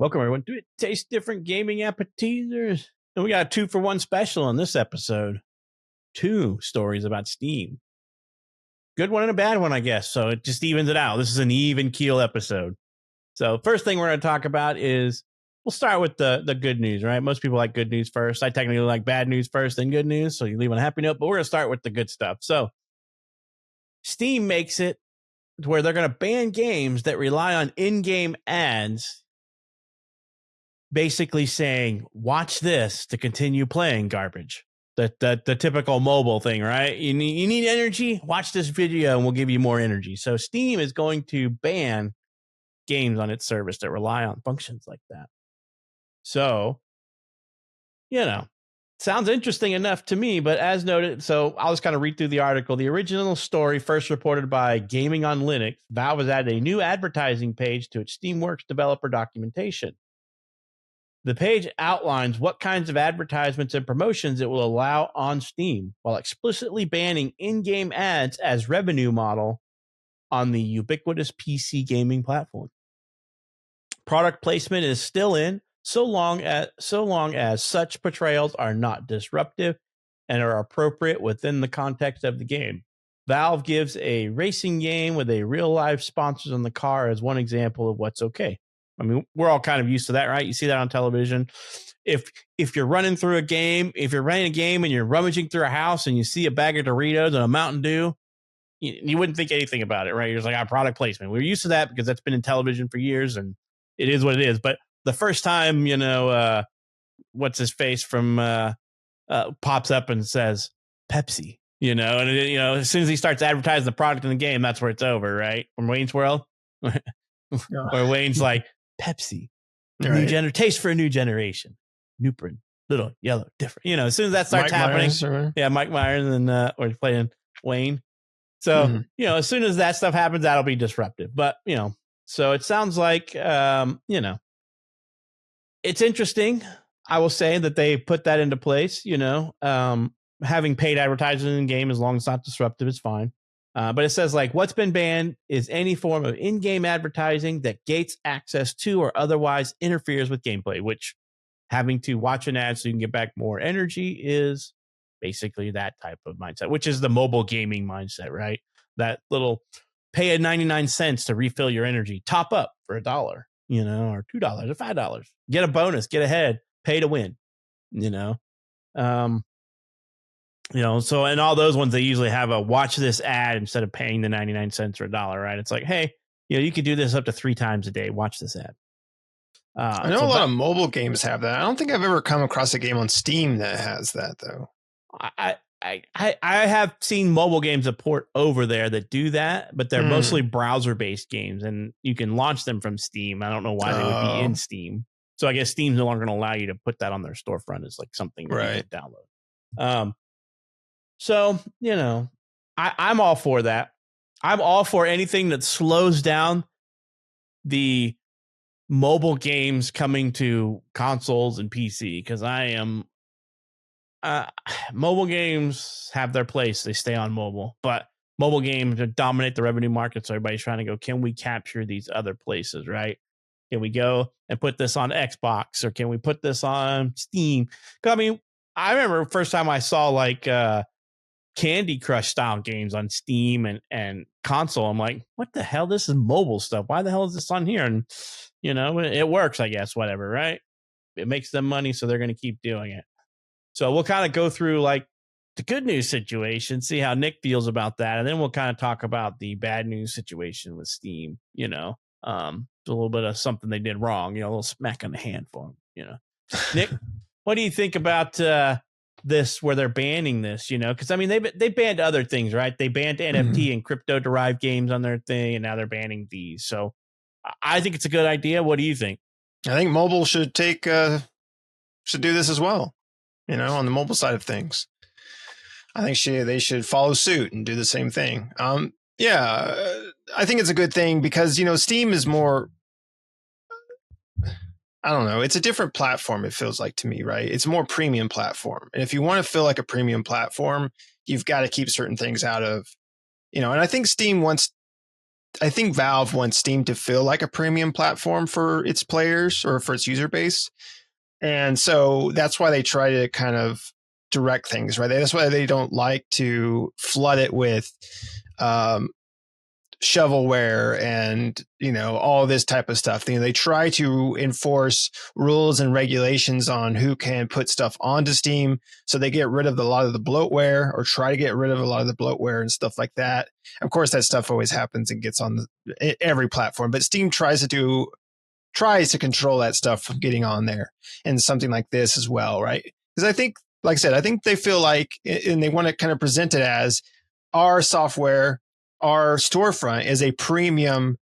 Welcome, everyone, to Taste Different Gaming Appetizers. And we got a 2-for-1 special on this episode. 2 stories about Steam. Good one and a bad one, I guess. So it just evens it out. This is an even keel episode. So first thing we're going to talk about is, we'll start with the good news, right? Most people like good news first. I technically like bad news first, then good news. So you leave on a happy note, but we're going to start with the good stuff. So Steam makes it to where they're going to ban games that rely on in-game ads, basically saying, watch this to continue playing garbage. The typical mobile thing, right? You need energy? Watch this video and we'll give you more energy. So Steam is going to ban games on its service that rely on functions like that. So, sounds interesting enough to me, but as noted, so I'll just kind of read through the article. The original story, first reported by Gaming on Linux, Valve has added a new advertising page to its Steamworks developer documentation. The page outlines what kinds of advertisements and promotions it will allow on Steam, while explicitly banning in-game ads as revenue model on the ubiquitous PC gaming platform. Product placement is still in, so long as such portrayals are not disruptive and are appropriate within the context of the game. Valve gives a racing game with a real life sponsors on the car as one example of what's okay. I mean, we're all kind of used to that, right? You see that on television. If you're running through a game, if you're running a game and you're rummaging through a house and you see a bag of Doritos and a Mountain Dew, you wouldn't think anything about it, right? You're just like, product placement. We're used to that because that's been in television for years and it is what it is. But the first time, what's his face from pops up and says Pepsi, and as soon as he starts advertising the product in the game, that's where it's over, right? From Wayne's World, where Wayne's like, Pepsi, right. Taste for a new generation, Nuprin, little, yellow, different. As soon as that starts happening, Mike Myers and or playing Wayne. So as soon as that stuff happens, that'll be disruptive. But so it sounds like it's interesting. I will say that they put that into place. Having paid advertising in the game, as long as it's not disruptive, is fine. But it says, what's been banned is any form of in-game advertising that gates access to or otherwise interferes with gameplay, which having to watch an ad so you can get back more energy is basically that type of mindset, which is the mobile gaming mindset, right? That little pay a 99 cents to refill your energy, top up for $1, or $2 or $5, get a bonus, get ahead, pay to win, so in all those ones, they usually have a watch this ad instead of paying the 99 cents or $1, right? It's like, hey, you could do this up to 3 times a day. Watch this ad. I know a lot of mobile games have that. I don't think I've ever come across a game on Steam that has that, though. I have seen mobile games that port over there that do that, but they're mostly browser-based games, and you can launch them from Steam. I don't know why they would be in Steam. So I guess Steam's no longer going to allow you to put that on their storefront as something that you can download. So, I'm all for that. I'm all for anything that slows down the mobile games coming to consoles and PC, because mobile games have their place. They stay on mobile, but mobile games dominate the revenue market. So everybody's trying to go, can we capture these other places, right? Can we go and put this on Xbox, or can we put this on Steam? Because I remember the first time I saw Candy Crush style games on Steam and console. I'm like, what the hell? This is mobile stuff. Why the hell is this on here? And, it works, I guess, whatever, right? It makes them money, so they're going to keep doing it. So we'll kind of go through the good news situation, see how Nick feels about that. And then we'll kind of talk about the bad news situation with Steam, a little bit of something they did wrong, a little smack on the hand for them, Nick, what do you think about, this, where they're banning this, because they banned other things, right? They banned NFT and crypto derived games on their thing, and now they're banning these. So I think it's a good idea. What do you think? I think mobile should do this as well, on the mobile side of things. I think they should follow suit and do the same thing. I think it's a good thing because Steam is more, I don't know. It's a different platform, it feels like to me, right? It's a more premium platform. And if you want to feel like a premium platform, you've got to keep certain things out of, and I think Steam wants think Valve wants Steam to feel like a premium platform for its players or for its user base. And so that's why they try to kind of direct things, right? That's why they don't like to flood it with shovelware and, all this type of stuff. They try to enforce rules and regulations on who can put stuff onto Steam, so they get rid of a lot of the bloatware, or try to get rid of a lot of the bloatware and stuff like that. Of course, that stuff always happens and gets on every platform, but Steam tries to control that stuff from getting on there, and something like this as well, right? Because I think, like I said, I think they feel like, and they want to kind of present it as, our software, our storefront is a premium,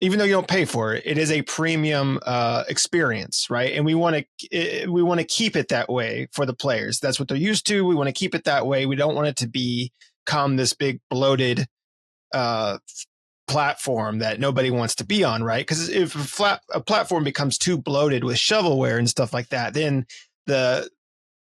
even though you don't pay for it, it is a premium experience, right? And we want to keep it that way for the players. That's what they're used to. We want to keep it that way. We don't want it to become this big bloated platform that nobody wants to be on, right? Because if a platform becomes too bloated with shovelware and stuff like that, then the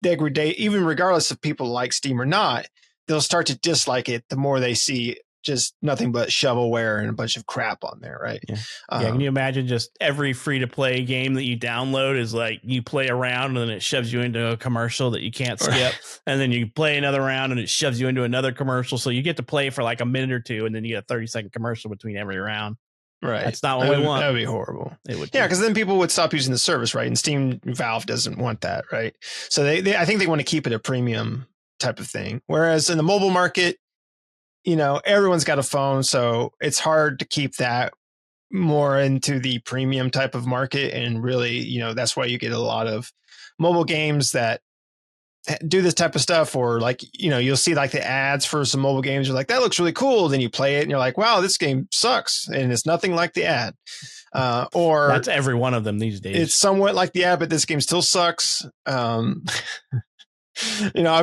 degradation, even regardless if people like Steam or not, they'll start to dislike it the more they see just nothing but shovelware and a bunch of crap on there, right? Yeah. Can you imagine just every free-to-play game that you download is like you play a round and then it shoves you into a commercial that you can't skip, and then you play another round and it shoves you into another commercial, so you get to play for like a minute or two and then you get a 30-second commercial between every round. Right. That's not what we want. That would be horrible. It would. Yeah, because then people would stop using the service, right? And Valve doesn't want that, right? So I think they want to keep it a premium type of thing. Whereas in the mobile market, everyone's got a phone, so it's hard to keep that more into the premium type of market. And really, that's why you get a lot of mobile games that do this type of stuff, or like, you'll see like the ads for some mobile games. You're like, that looks really cool. Then you play it and you're like, wow, this game sucks. And it's nothing like the ad. Or that's every one of them these days. It's somewhat like the ad, but this game still sucks. I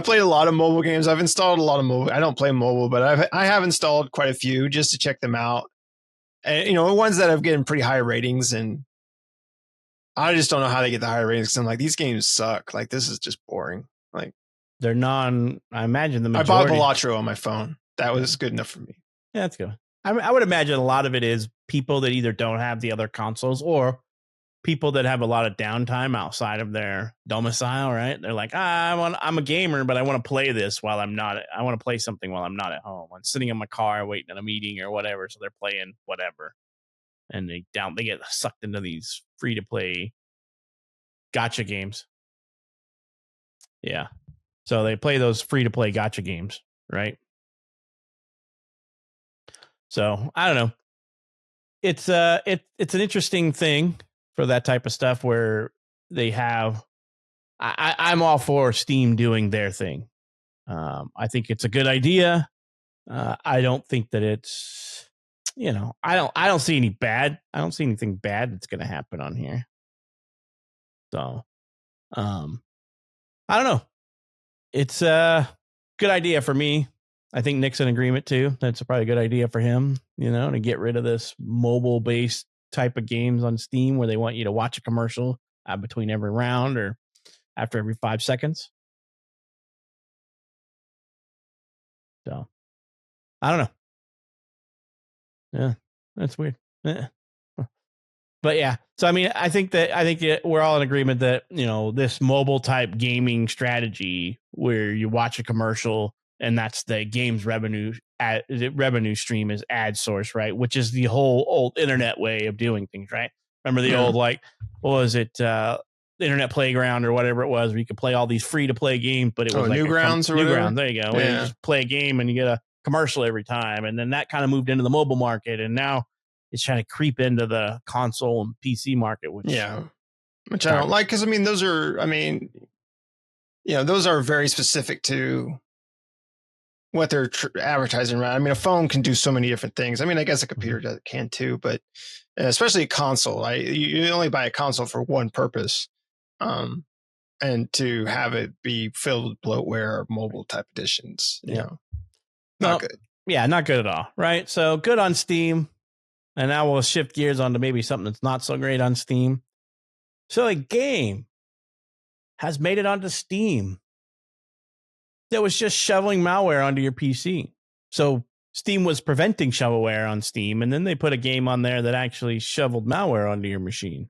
played a lot of mobile games. I've installed a lot of mobile. I don't play mobile, but I have installed quite a few just to check them out. And, ones that have gotten pretty high ratings, and I just don't know how they get the high ratings. Cause I'm like, these games suck. Like, this is just boring. Like, they're I imagine the majority. I bought Balatro on my phone. That was good enough for me. Yeah, that's good. I would imagine a lot of it is people that either don't have the other consoles, or people that have a lot of downtime outside of their domicile, right? They're like, I'm a gamer, but I want to play this while I'm not. I want to play something while I'm not at home. I'm sitting in my car waiting at a meeting or whatever, so they're playing whatever, and they get sucked into these free to play gotcha games. Yeah, so they play those free to play gotcha games, right? So I don't know. It's an interesting thing for that type of stuff where they have. I'm all for Steam doing their thing. I think it's a good idea. I don't think that it's, I don't see any bad. I don't see anything bad that's going to happen on here. So, I don't know. It's a good idea for me. I think Nick's in agreement too. That's probably a good idea for him, to get rid of this mobile based type of games on Steam where they want you to watch a commercial between every round or after every 5 seconds. So I don't know. Yeah, that's weird. But yeah, so I mean, I think we're all in agreement that, this mobile type gaming strategy where you watch a commercial and that's the game's revenue stream is ad source, right? Which is the whole old internet way of doing things, right? Remember the old, like, what was it? Internet Playground or whatever it was, where you could play all these free to play games, but it was like Newgrounds or Newgrounds. There you go. Where you just play a game and you get a commercial every time. And then that kind of moved into the mobile market. And now it's trying to creep into the console and PC market, which I don't like. Cause those are very specific to what they're advertising around. A phone can do so many different things. I guess a computer can too, but especially a console. You only buy a console for one purpose. And to have it be filled with bloatware or mobile type editions, not good. Yeah, not good at all. Right. So good on Steam. And now we'll shift gears onto maybe something that's not so great on Steam. So a game has made it onto Steam that was just shoveling malware onto your PC. So Steam was preventing shovelware on Steam, and then they put a game on there that actually shoveled malware onto your machine.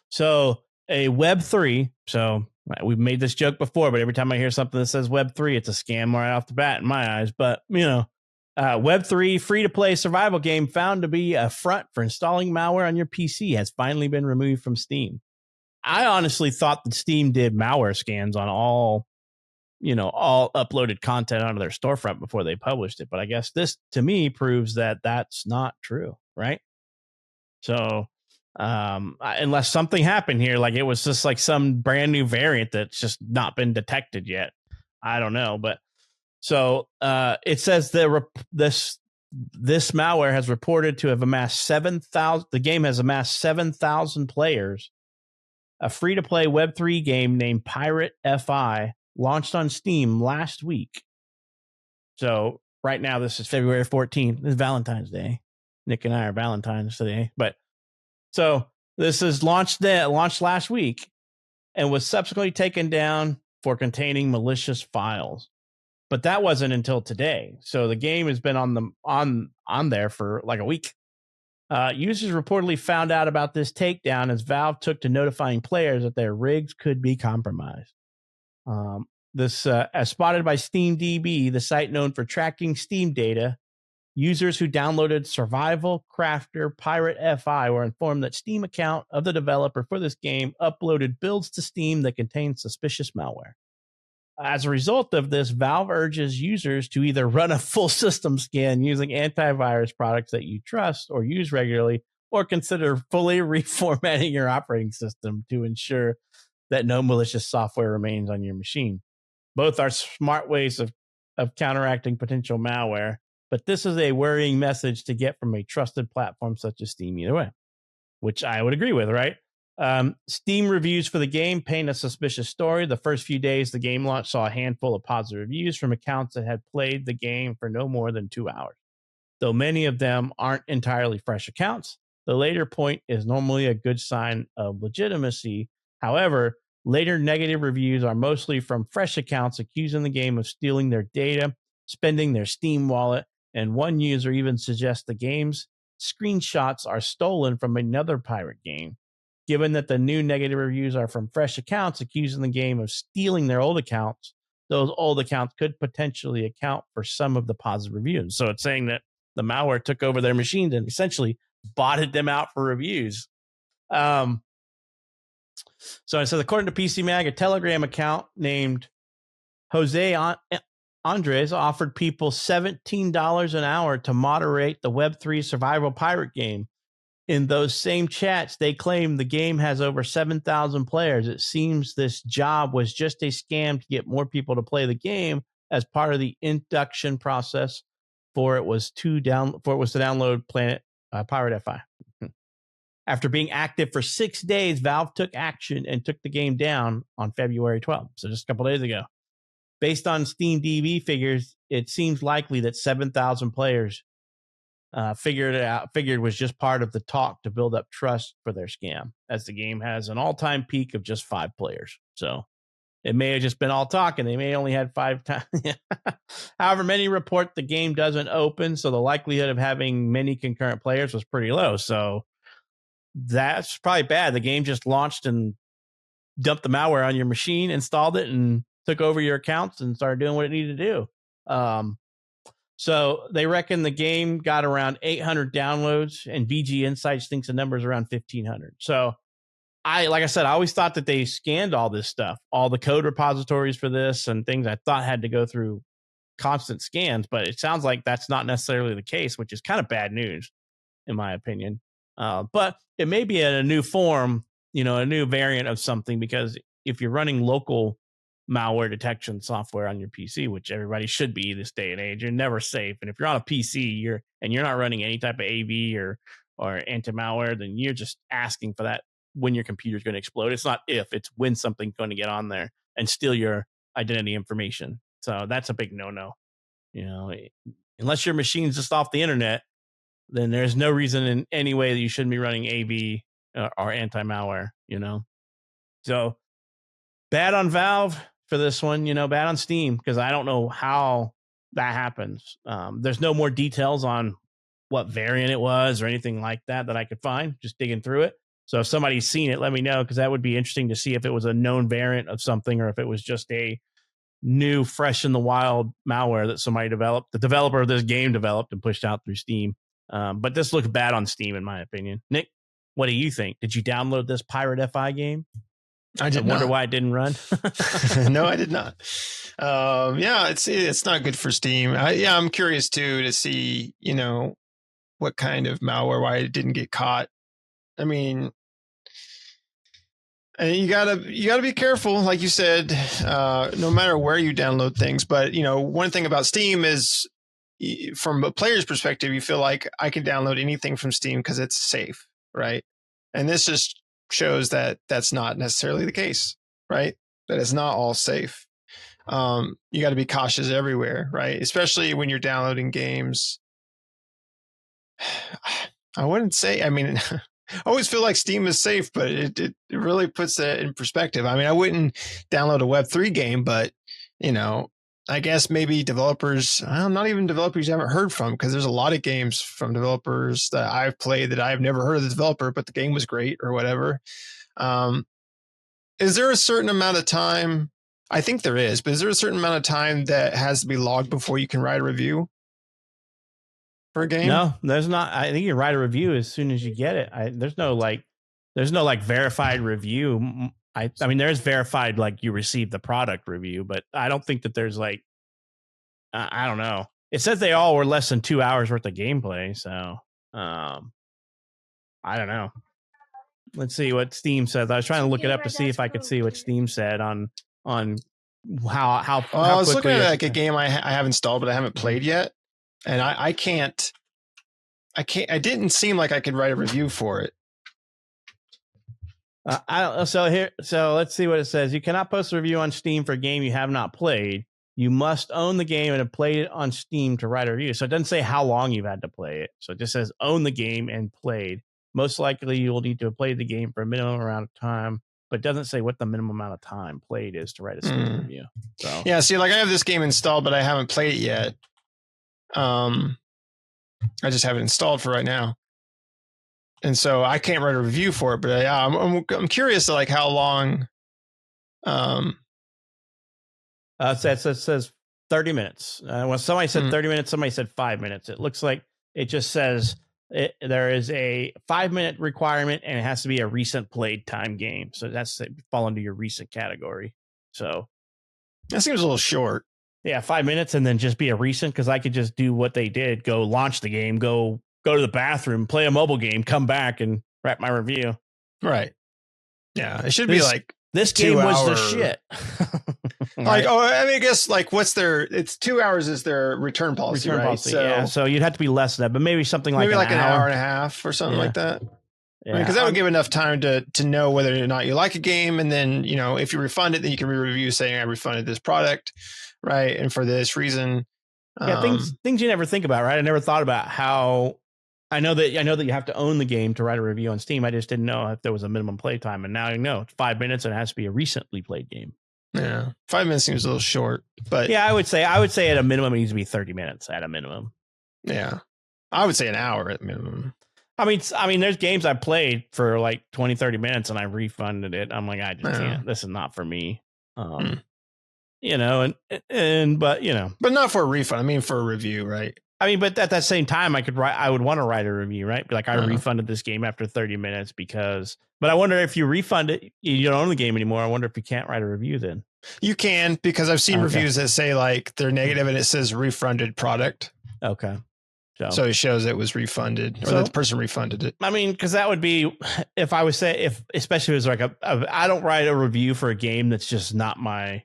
So a Web3, so we've made this joke before, but every time I hear something that says Web3, it's a scam right off the bat in my eyes. But, Web3 free-to-play survival game found to be a front for installing malware on your PC has finally been removed from Steam. I honestly thought that Steam did malware scans on all uploaded content onto their storefront before they published it. But I guess this, to me, proves that that's not true, right? So unless something happened here, like it was just like some brand new variant that's just not been detected yet. I don't know. But so it says that this malware has reported to have amassed 7,000. The game has amassed 7,000 players. A free-to-play Web3 game named Pirate FI launched on Steam last week. So right now, this is February 14th. It's Valentine's Day. Nick and I are Valentine's today. But so this is launched last week and was subsequently taken down for containing malicious files. But that wasn't until today. So the game has been on there for like a week. Users reportedly found out about this takedown as Valve took to notifying players that their rigs could be compromised. As spotted by SteamDB, the site known for tracking Steam data, users who downloaded Survival Crafter Pirate FI were informed that Steam account of the developer for this game uploaded builds to Steam that contained suspicious malware. As a result of this, Valve urges users to either run a full system scan using antivirus products that you trust or use regularly, or consider fully reformatting your operating system to ensure that no malicious software remains on your machine. Both are smart ways of counteracting potential malware, but this is a worrying message to get from a trusted platform such as Steam either way, which I would agree with, right? Steam reviews for the game paint a suspicious story. The first few days the game launch saw a handful of positive reviews from accounts that had played the game for no more than 2 hours. Though many of them aren't entirely fresh accounts, the later point is normally a good sign of legitimacy. However, later negative reviews are mostly from fresh accounts accusing the game of stealing their data, spending their Steam wallet, and one user even suggests the game's screenshots are stolen from another pirate game. Given that the new negative reviews are from fresh accounts accusing the game of stealing their old accounts, those old accounts could potentially account for some of the positive reviews. So it's saying that the malware took over their machines and essentially botted them out for reviews. So it says, according to PC Mag, a Telegram account named Jose Andres offered people $17 an hour to moderate the Web3 survival pirate game. In those same chats, they claim the game has over 7,000 players. It seems this job was just a scam to get more people to play the game as part of the induction process for it was to download Pirate FI. After being active for 6 days, Valve took action and took the game down on February 12th, so just a couple days ago. Based on SteamDB figures, it seems likely that 7,000 players figured was just part of the talk to build up trust for their scam, as the game has an all-time peak of just 5 players. So it may have just been all talk, and they may only had 5 times. However, many report the game doesn't open, so the likelihood of having many concurrent players was pretty low. So that's probably bad. The game just launched and dumped the malware on your machine, installed it, and took over your accounts and started doing what it needed to do. So they reckon the game got around 800 downloads, and VG Insights thinks the number is around 1,500. So like I said, I always thought that they scanned all this stuff, all the code repositories for this and things I thought had to go through constant scans, but it sounds like that's not necessarily the case, which is kind of bad news, in my opinion. But it may be in a new form, a new variant of something, because if you're running local malware detection software on your PC, which everybody should be this day and age, you're never safe. And if you're on a PC, you're not running any type of AV or anti-malware, then you're just asking for that when your computer's going to explode. It's not if, it's when something's going to get on there and steal your identity information. So that's a big no-no. Unless your machine's just off the internet, then there's no reason in any way that you shouldn't be running AV or anti-malware, So bad on Valve for this one, bad on Steam, because I don't know how that happens. There's no more details on what variant it was or anything like that I could find just digging through it. So if somebody's seen it, let me know, because that would be interesting to see if it was a known variant of something or if it was just a new, fresh in the wild malware that somebody developed. The developer of this game developed and pushed out through Steam. But this looks bad on Steam, in my opinion. Nick, what do you think? Did you download this Pirate FI game? I did not. Wonder not. why it didn't run. No, I did not. Yeah, it's not good for Steam. I'm curious too to see, what kind of malware, why it didn't get caught. I mean, and you gotta be careful, like you said, no matter where you download things. But one thing about Steam is, from a player's perspective, you feel like I can download anything from Steam because it's safe, right? And this just shows that that's not necessarily the case, right? That it's not all safe. You got to be cautious everywhere, right? Especially when you're downloading games. I wouldn't say, I mean, I always feel like Steam is safe, but it really puts that in perspective. I mean, I wouldn't download a Web3 game, but, I guess maybe developers, not even developers you haven't heard from, because there's a lot of games from developers that I've played that I've never heard of the developer, but the game was great or whatever. Is there a certain amount of time? I think there is, but is there a certain amount of time that has to be logged before you can write a review for a game? No, there's not. I think you write a review as soon as you get it. There's no verified review. I mean, there's verified, like, you receive the product review, but I don't think that there's I don't know. It says they all were less than 2 hours worth of gameplay. So, I don't know. Let's see what Steam says. I was trying to look it up to see if I could see what Steam said on how. I was looking at a game I have installed, but I haven't played yet. And I can't, I didn't seem like I could write a review for it. So let's see what it says. You cannot post a review on Steam for a game you have not played. You must own the game and have played it on Steam to write a review. So it doesn't say how long you've had to play it. So it just says own the game and played. Most likely you will need to have played the game for a minimum amount of time, but it doesn't say what the minimum amount of time played is to write a Steam review. So yeah, see, like, I have this game installed, but I haven't played it yet. I just have it installed for right now. And so I can't write a review for it, but I'm curious to, like, how long. It says 30 minutes. When somebody said 30 minutes, somebody said 5 minutes. It looks like it just says there is a 5-minute requirement, and it has to be a recent played time game. So that's fall into your recent category. So that seems a little short. Yeah, 5 minutes and then just be a recent, because I could just do what they did: go launch the game, go to the bathroom, play a mobile game, come back and write my review. Right. Yeah, it should be like this game was the shit. Like, I guess, like, it's 2 hours is their return policy, right? So, yeah, so you'd have to be less than that, but maybe something like an hour and a half or something like that. Yeah, because that would give enough time to know whether or not you like a game, and then if you refund it, then you can re-review saying I refunded this product, right, and for this reason. Yeah, things you never think about, right? I never thought about how. I know that you have to own the game to write a review on Steam. I just didn't know if there was a minimum play time, and now you know it's 5 minutes and it has to be a recently played game. Yeah, 5 minutes seems a little short, but yeah, I would say at a minimum it needs to be 30 minutes at a minimum. Yeah, I would say an hour at minimum. I mean, there's games I played for like 20, 30 minutes and I refunded it. I'm like, I just can't. This is not for me. But not for a refund. I mean, for a review, right? I mean, but at that same time, I would want to write a review, right? Like, I refunded this game after 30 minutes but I wonder if you refund it, you don't own the game anymore. I wonder if you can't write a review then. You can, because I've seen reviews that say, like, they're negative and it says refunded product. Okay. So it shows it was refunded, or that the person refunded it. I mean, because that would be, if I would say, especially if it was like I don't write a review for a game that's just not my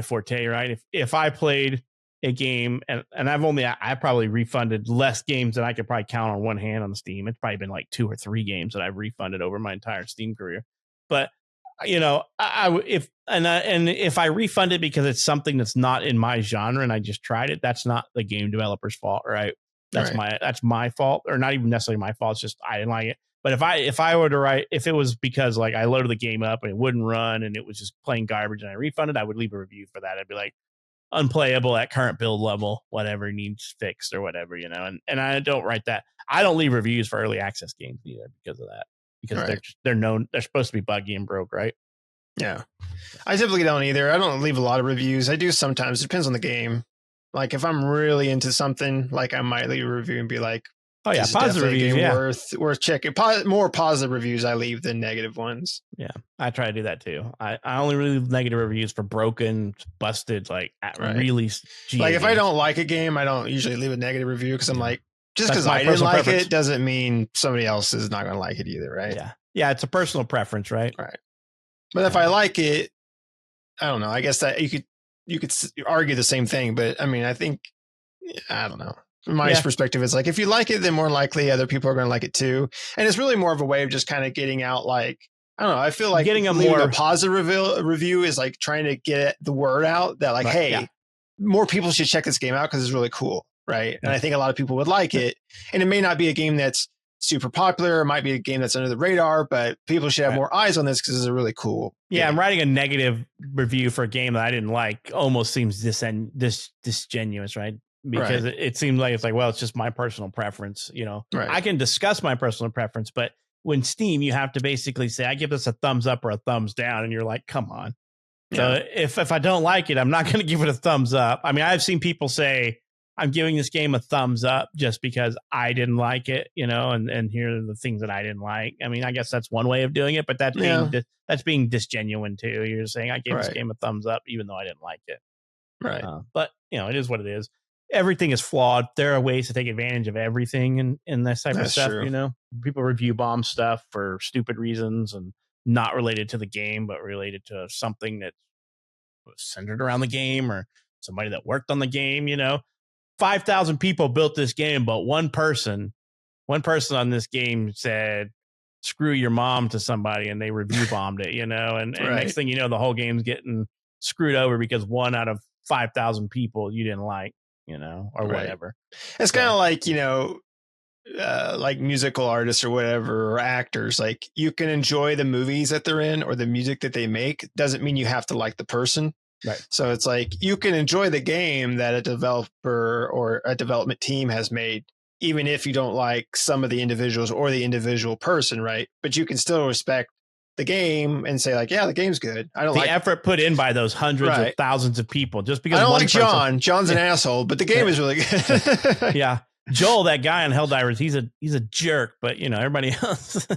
forte, right? If I played a game and I probably refunded less games than I could probably count on one hand on Steam. It's probably been like 2 or 3 games that I've refunded over my entire Steam career. But if I refund it because it's something that's not in my genre and I just tried it, that's not the game developer's fault, right? That's my fault, or not even necessarily my fault. It's just I didn't like it. But if I were to write, if it was because, like, I loaded the game up and it wouldn't run and it was just plain garbage and I refunded, I would leave a review for that. I'd be like, unplayable at current build level, whatever needs fixed or whatever, and I don't write that. I don't leave reviews for early access games either because of that, because they're supposed to be buggy and broke, right? Yeah. I typically don't either. I don't leave a lot of reviews. I do sometimes. It depends on the game. Like if I'm really into something, like I might leave a review and be like, oh yeah, this is positive definitely a reviews, game worth checking. More positive reviews I leave than negative ones. Yeah, I try to do that too. I only really leave negative reviews for broken, busted, like really GA like if games. I don't like a game, I don't usually leave a negative review because I'm like, just because I personal didn't like preference. it doesn't mean somebody else is not going to like it either, right? Yeah, it's a personal preference, right? Right. But if I like it, I don't know. I guess that you could argue the same thing, but I mean, I think, I don't know. From my perspective, it's like if you like it, then more likely other people are going to like it too. And it's really more of a way of just kind of getting out, like, I don't know. I feel like getting a positive review is like trying to get the word out that like, hey, more people should check this game out because it's really cool, right? And I think a lot of people would like it. And it may not be a game that's super popular. It might be a game that's under the radar, but people should have more eyes on this because it's a really cool game. I'm writing a negative review for a game that I didn't like. Almost seems disingenuous, right? Because it seems like it's like, well, it's just my personal preference. I can discuss my personal preference, but when Steam, you have to basically say, I give this a thumbs up or a thumbs down. And you're like, come on. So if I don't like it, I'm not going to give it a thumbs up. I mean, I've seen people say, I'm giving this game a thumbs up just because I didn't like it, and here are the things that I didn't like. I mean, I guess that's one way of doing it, but that's being disgenuine too. You're saying I gave this game a thumbs up even though I didn't like it. Right. But it is what it is. Everything is flawed. There are ways to take advantage of everything in this type of stuff. True. People review bomb stuff for stupid reasons and not related to the game, but related to something that was centered around the game or somebody that worked on the game. 5,000 people built this game, but one person on this game said, screw your mom to somebody, and they review bombed it, and next thing you know, the whole game's getting screwed over because one out of 5,000 people you didn't like, or whatever. It's kind of like, like musical artists or whatever, or actors, like you can enjoy the movies that they're in or the music that they make. Doesn't mean you have to like the person. Right. So it's like you can enjoy the game that a developer or a development team has made, even if you don't like some of the individuals or the individual person, right? But you can still respect the game and say like, yeah, the game's good. I don't the like effort put in by those hundreds of thousands of people. Just because I don't like John. John's an asshole, but the game is really good. Yeah. Joel, that guy on Helldivers, he's a jerk, but everybody else,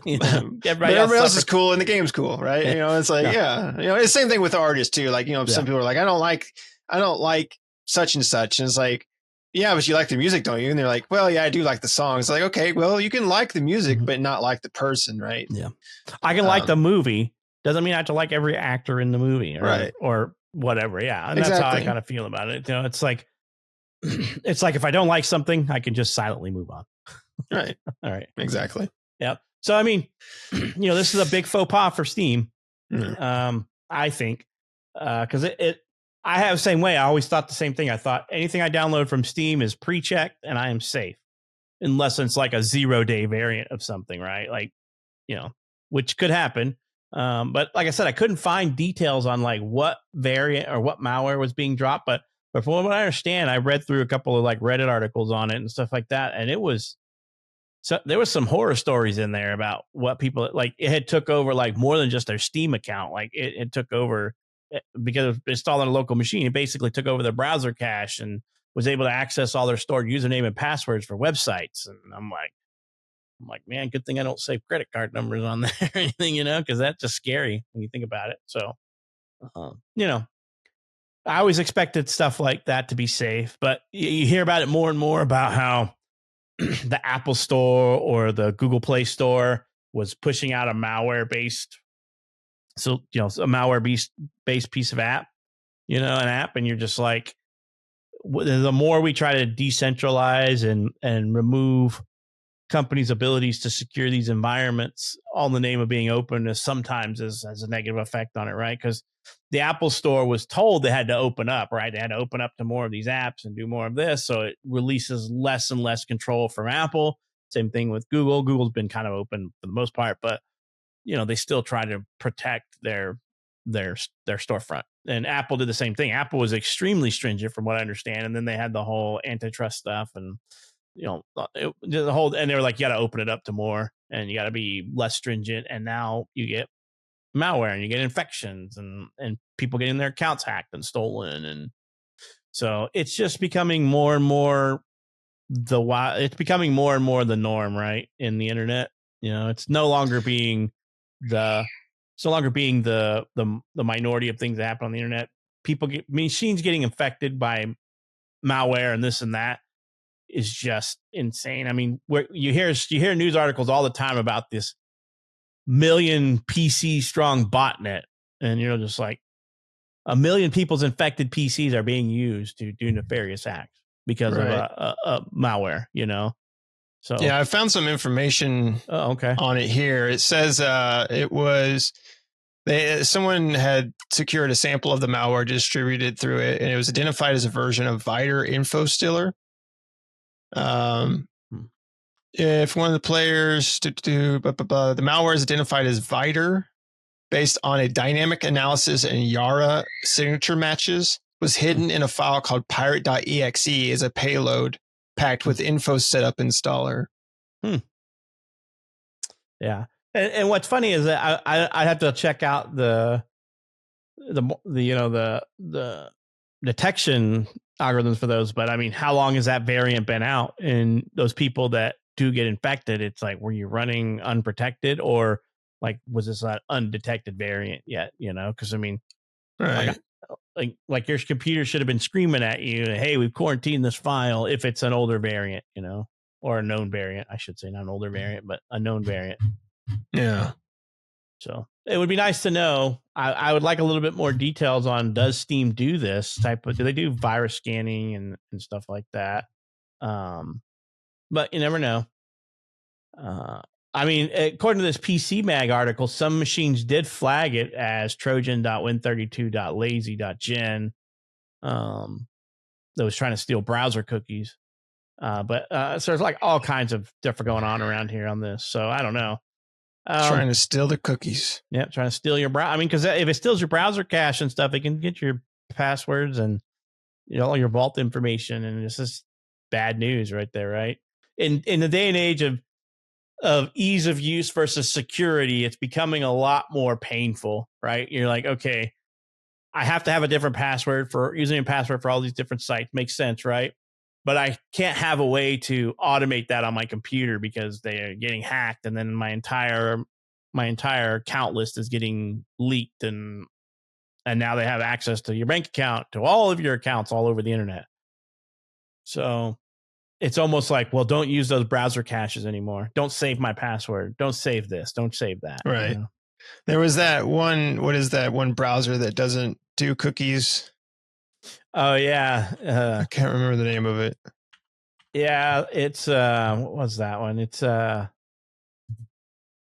everybody else is cool and the game's cool, right? It's like, it's the same thing with artists too. Like, some people are like, I don't like such and such. And it's like, yeah, but you like the music, don't you? And they're like, well, yeah, I do like the songs. Like, okay, well, you can like the music, but not like the person, right? Yeah. I can like the movie. Doesn't mean I have to like every actor in the movie or whatever. Yeah. And that's how I kind of feel about it. It's like, if I don't like something, I can just silently move on. Right. All right. Exactly. Yep. So, I mean, this is a big faux pas for Steam. I think, because I have the same way. I always thought the same thing. I thought anything I download from Steam is pre-checked and I am safe, unless it's like a 0-day variant of something, right? Like, which could happen. But like I said, I couldn't find details on like what variant or what malware was being dropped. But from what I understand, I read through a couple of like Reddit articles on it and stuff like that. And there was some horror stories in there about what people, like it had took over like more than just their Steam account. Like it took over because it was installed on a local machine. It basically took over their browser cache and was able to access all their stored username and passwords for websites. And I'm like, man, good thing I don't save credit card numbers on there or anything, because that's just scary when you think about it. So, I always expected stuff like that to be safe, but you hear about it more and more about how the Apple Store or the Google Play Store was pushing out a malware-based, a malware-based piece of app, an app, and you're just like, the more we try to decentralize and remove companies' abilities to secure these environments, all in the name of being open, sometimes has a negative effect on it, right? Because the Apple Store was told they had to open up, right? They had to open up to more of these apps and do more of this. So it releases less and less control from Apple. Same thing with Google. Google's been kind of open for the most part, but they still try to protect their storefront and Apple did the same thing. Apple was extremely stringent from what I understand. And then they had the whole antitrust stuff and, the whole, and they were like, you got to open it up to more and you got to be less stringent. And now you get malware and you get infections and people getting their accounts hacked and stolen. And so it's just becoming more and more it's becoming more and more the norm, right? In the internet, it's no longer being the minority of things that happen on the internet. Machines getting infected by malware and this and that is just insane. I mean, you hear news articles all the time about this million PC strong botnet, and just like 1 million people's infected PCs are being used to do nefarious acts because of malware, So yeah, I found some information on it here. It says someone had secured a sample of the malware, distributed through it, and it was identified as a version of Viter InfoStealer. If one of the players the malware is identified as Viter based on a dynamic analysis and Yara signature matches, was hidden in a file called pirate.exe as a payload packed with info setup installer. Yeah. And what's funny is that I have to check out the detection algorithms for those. But I mean, how long has that variant been out? And those people that do get infected, it's like, were you running unprotected or like, was this an undetected variant yet? Because I mean, like your computer should have been screaming at you, hey, we've quarantined this file if it's an older variant, or a known variant, I should say, not an older variant, but a known variant. Yeah. So it would be nice to know. I would like a little bit more details on, does Steam do this type of, do they do virus scanning and stuff like that? But you never know. I mean, according to this PC Mag article, some machines did flag it as trojan.win32.lazy.gen that was trying to steal browser cookies. But so there's like all kinds of stuff going on around here on this. So I don't know. Trying to steal the cookies. Yeah, trying to steal your browser. I mean, because if it steals your browser cache and stuff, it can get your passwords and all your vault information, and this is bad news right there, right? In the day and age of ease of use versus security, it's becoming a lot more painful, right? You're like, okay, I have to have a different password for using a password for all these different sites. Makes sense, right? But I can't have a way to automate that on my computer because they are getting hacked, and then my entire account list is getting leaked, and now they have access to your bank account, to all of your accounts all over the internet. So it's almost like, well, don't use those browser caches anymore. Don't save my password. Don't save this. Don't save that. Right. There was that one. What is that one browser that doesn't do cookies? Oh yeah. I can't remember the name of it. Yeah, it's what was that one? It's I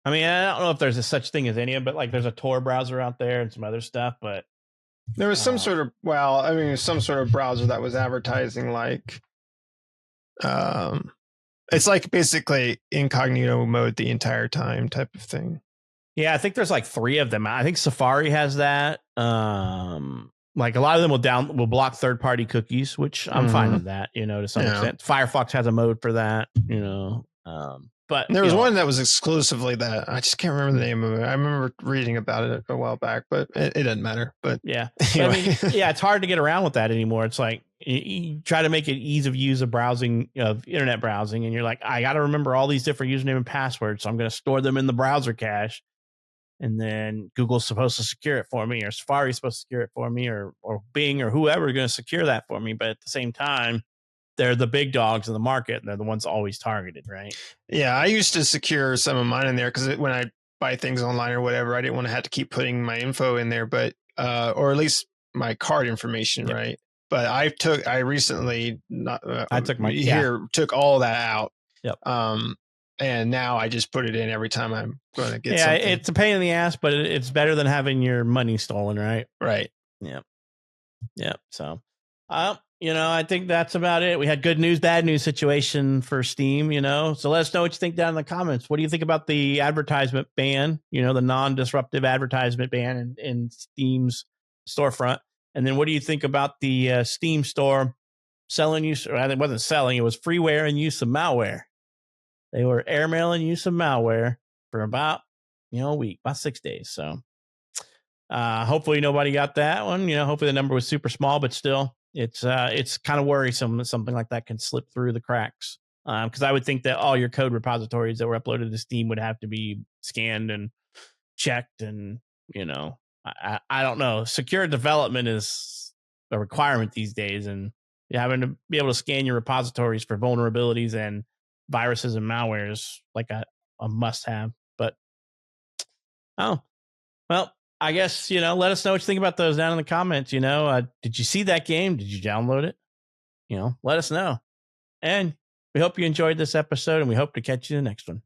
mean, I don't know if there's such thing as any, but like there's a Tor browser out there and some other stuff, but there was some sort of some sort of browser that was advertising like it's like basically incognito mode the entire time type of thing. Yeah, I think there's like 3 of them. I think Safari has that. Like a lot of them will block third-party cookies, which I'm fine with that, to some extent. Firefox has a mode for that, but there was one that was exclusively that. I just can't remember the name of it. I remember reading about it a while back, but it doesn't matter. But yeah, anyway. But I mean, yeah, it's hard to get around with that anymore. It's like you try to make it ease of use of browsing, of internet browsing, and you're like, I got to remember all these different username and passwords, so I'm going to store them in the browser cache. And then Google's supposed to secure it for me, or Safari's supposed to secure it for me, or Bing or whoever is going to secure that for me. But at the same time, they're the big dogs in the market, and they're the ones always targeted, right? Yeah, I used to secure some of mine in there because when I buy things online or whatever, I didn't want to have to keep putting my info in there, but or at least my card information, right? But I recently took all that out. Yep. And now I just put it in every time I'm going to get something. It's a pain in the ass, but it's better than having your money stolen, right? Right. Yeah. Yeah. So, I think that's about it. We had good news, bad news situation for Steam, So let us know what you think down in the comments. What do you think about the advertisement ban, the non-disruptive advertisement ban in Steam's storefront. And then what do you think about the Steam store selling you? It wasn't selling; it was freeware and use of malware. They were airmailing use of malware for about a week, about 6 days. So hopefully nobody got that one. Hopefully the number was super small, but still, it's kind of worrisome that something like that can slip through the cracks. Because I would think that all your code repositories that were uploaded to Steam would have to be scanned and checked, and I don't know. Secure development is a requirement these days, and having to be able to scan your repositories for vulnerabilities and viruses and malware is like a must-have. But oh well. I guess, let us know what you think about those down in the comments. Did you see that game? Did you download it? Let us know. And we hope you enjoyed this episode, and we hope to catch you in the next one.